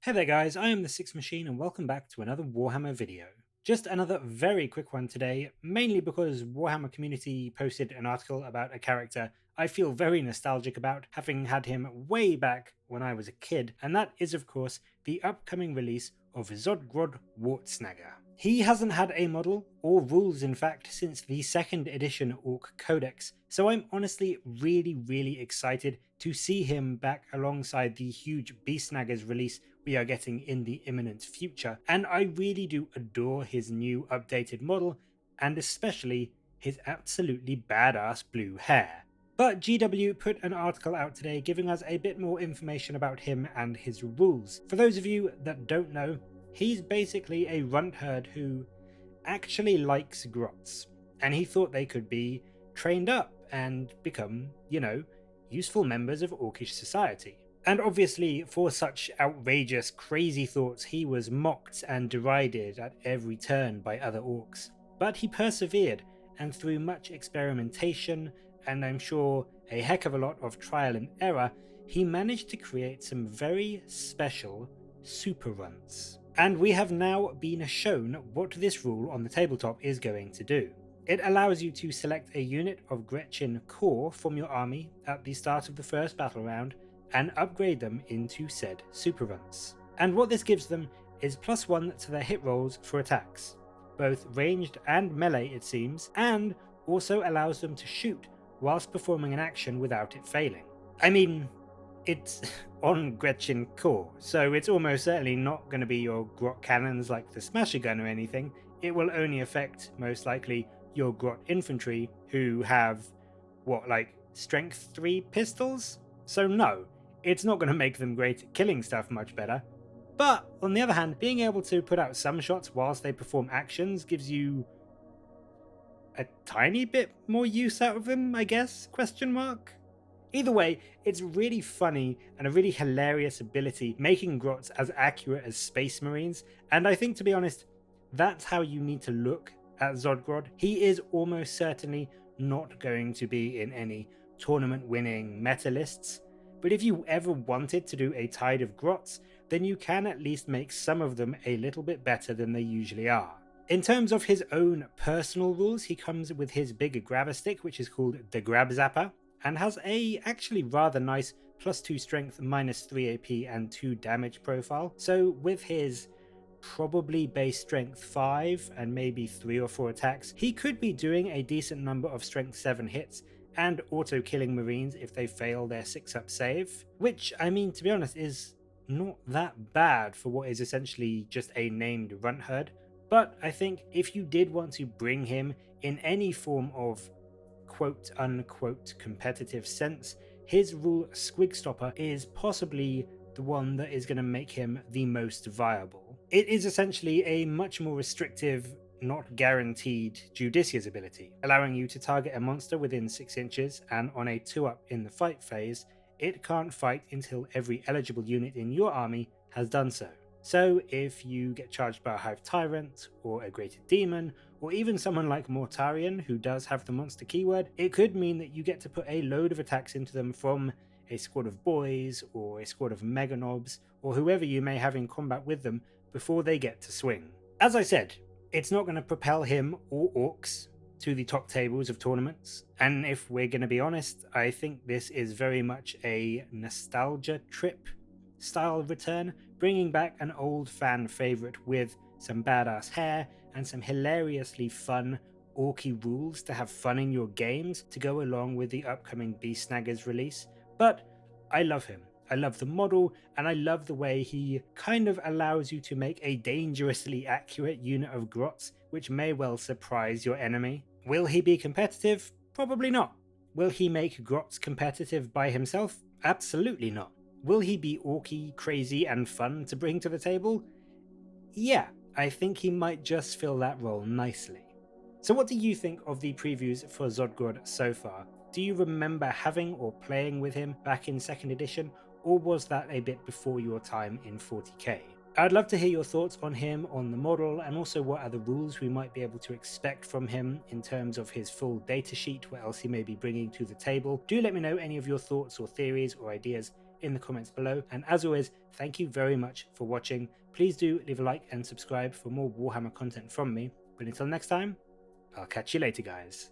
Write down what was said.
Hey there guys, I am the Six Machine and welcome back to another Warhammer video. Just another very quick one today, mainly because Warhammer community posted an article about a character I feel very nostalgic about, having had him way back when I was a kid, and that is of course the upcoming release of Zodgrod Wortsnagga. He hasn't had a model, or rules in fact, since the 2nd edition Ork Codex, so I'm honestly really excited to see him back alongside the huge Beast Snaggas release we are getting in the imminent future, and I really do adore his new updated model, and especially his absolutely badass blue hair. But GW put an article out today giving us a bit more information about him and his rules. For those of you that don't know, he's basically a runt herd who actually likes grots, and he thought they could be trained up and become, useful members of Orkish society. And obviously, for such outrageous, crazy thoughts, he was mocked and derided at every turn by other orcs. But he persevered, and through much experimentation, and I'm sure a heck of a lot of trial and error, he managed to create some very special super runts. And we have now been shown what this rule on the tabletop is going to do. It allows you to select a unit of Gretchen core from your army at the start of the first battle round and upgrade them into said super runts. And what this gives them is +1 to their hit rolls for attacks, both ranged and melee it seems, and also allows them to shoot whilst performing an action without it failing. I mean, it's on Gretchen core, so it's almost certainly not going to be your Grot cannons like the Smasher Gun or anything. It will only affect, most likely, your Grot infantry who have, strength 3 pistols? So no, it's not going to make them great at killing stuff much better. But on the other hand, being able to put out some shots whilst they perform actions gives you a tiny bit more use out of them, I guess? Question mark? Either way, it's really funny and a really hilarious ability, making Grots as accurate as Space Marines, and I think, to be honest, that's how you need to look at Zodgrod. He is almost certainly not going to be in any tournament-winning meta lists, but if you ever wanted to do a tide of Grots, then you can at least make some of them a little bit better than they usually are. In terms of his own personal rules, he comes with his big grabber stick, which is called the Grab Zapper, and has a actually rather nice +2 strength, -3 AP and 2 damage profile. So with his probably base strength 5 and maybe 3 or 4 attacks, he could be doing a decent number of strength 7 hits and auto killing Marines if they fail their 6-up save, which, I mean, to be honest, is not that bad for what is essentially just a named runt herd. But I think if you did want to bring him in any form of quote unquote competitive sense, his rule Squigstopper is possibly the one that is going to make him the most viable. It is essentially a much more restrictive, not guaranteed Judicious ability, allowing you to target a monster within 6 inches, and on a 2-up in the fight phase, it can't fight until every eligible unit in your army has done so. So if you get charged by a Hive Tyrant, or a Grated Demon, or even someone like Mortarion who does have the monster keyword, it could mean that you get to put a load of attacks into them from a squad of boys, or a squad of mega knobs, or whoever you may have in combat with them before they get to swing. As I said, it's not going to propel him or Orks to the top tables of tournaments, and if we're going to be honest, I think this is very much a nostalgia trip style return, bringing back an old fan favourite with some badass hair and some hilariously fun orky rules to have fun in your games to go along with the upcoming Beast Snaggas release. But I love him. I love the model, and I love the way he kind of allows you to make a dangerously accurate unit of Grots, which may well surprise your enemy. Will he be competitive? Probably not. Will he make Grots competitive by himself? Absolutely not. Will he be orky, crazy, and fun to bring to the table? Yeah, I think he might just fill that role nicely. So what do you think of the previews for Zodgrod so far? Do you remember having or playing with him back in 2nd edition, or was that a bit before your time in 40k? I'd love to hear your thoughts on him, on the model, and also what other rules we might be able to expect from him in terms of his full datasheet, what else he may be bringing to the table. Do let me know any of your thoughts or theories or ideas in the comments below. And as always, thank you very much for watching. Please do leave a like and subscribe for more Warhammer content from me. But until next time, I'll catch you later, guys.